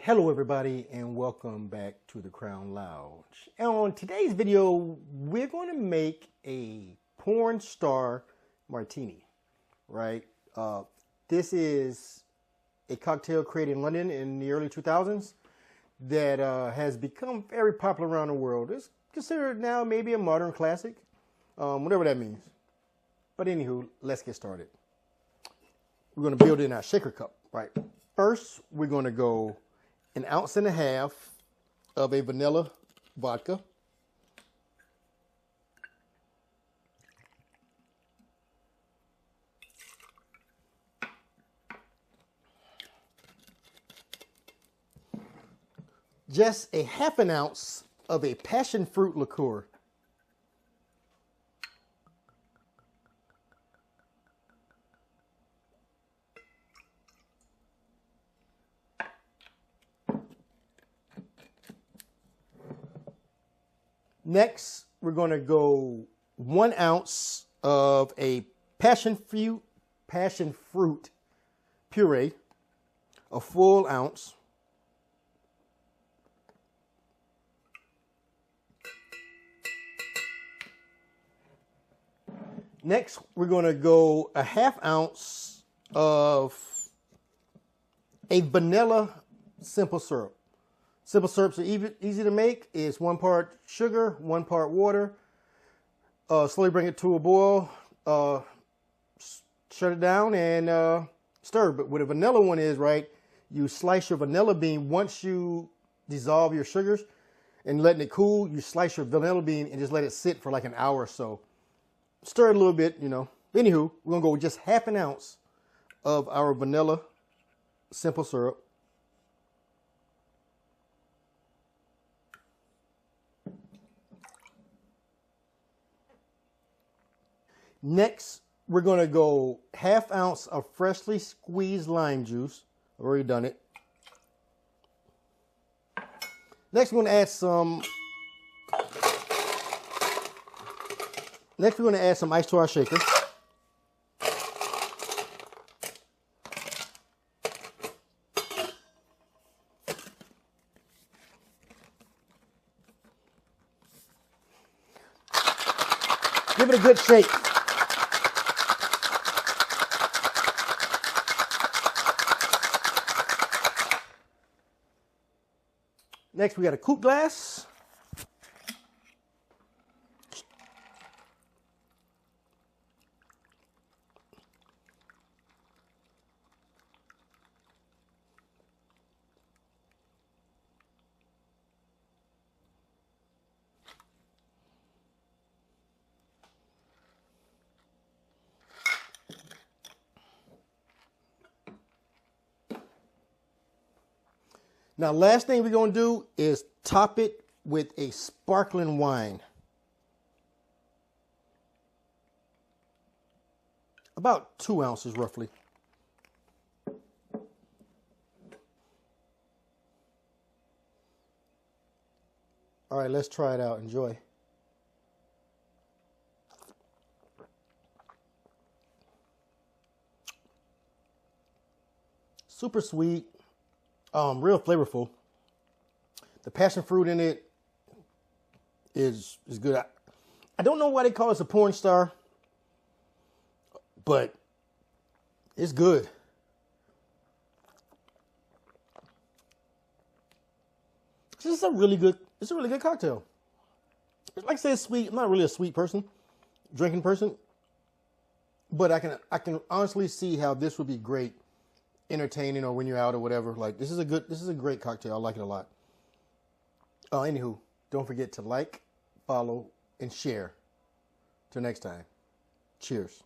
Hello everybody and welcome back to the Crown Lounge. And on today's video, we're going to make a Porn Star Martini, right? This is a cocktail created in London in the early 2000s that has become very popular around the world. It's considered now maybe a modern classic, whatever that means. But anywho, let's get started. We're going to build in our shaker cup, right? First, we're going to go 1.5 ounces of a vanilla vodka. Just 1/2 ounce of a passion fruit liqueur. Next, we're going to go 1 ounce of a passion fruit puree, a full ounce. Next, we're going to go 1/2 ounce of a vanilla simple syrup. Simple syrups are easy to make. It's 1 part sugar, 1 part water. Slowly bring it to a boil. Shut it down and stir. But what a vanilla one is, right, you slice your vanilla bean. Once you dissolve your sugars and letting it cool, you slice your vanilla bean and just let it sit for like an hour or so. Stir it a little bit, you know. Anywho, we're going to go with just 1/2 ounce of our vanilla simple syrup. Next, we're going to go 1/2 ounce of freshly squeezed lime juice. I've already done it. Next, we're going to add some. Next, we're going to add some ice to our shaker. Give it a good shake. Next, we got a Coupe glass. Now, last thing we're going to do is top it with a sparkling wine. About 2 ounces, roughly. All right, let's try it out. Enjoy. Super sweet. Real flavorful. The passion fruit in it is good. I don't know why they call it a porn star, but it's good. It's a really good cocktail. Like I said, it's sweet. I'm not really a sweet person, drinking person, but I can honestly see how this would be great entertaining or when you're out or whatever. Like, this is a great cocktail. I like it a lot. Anywho, don't forget to like, follow, and share. Till next time. Cheers.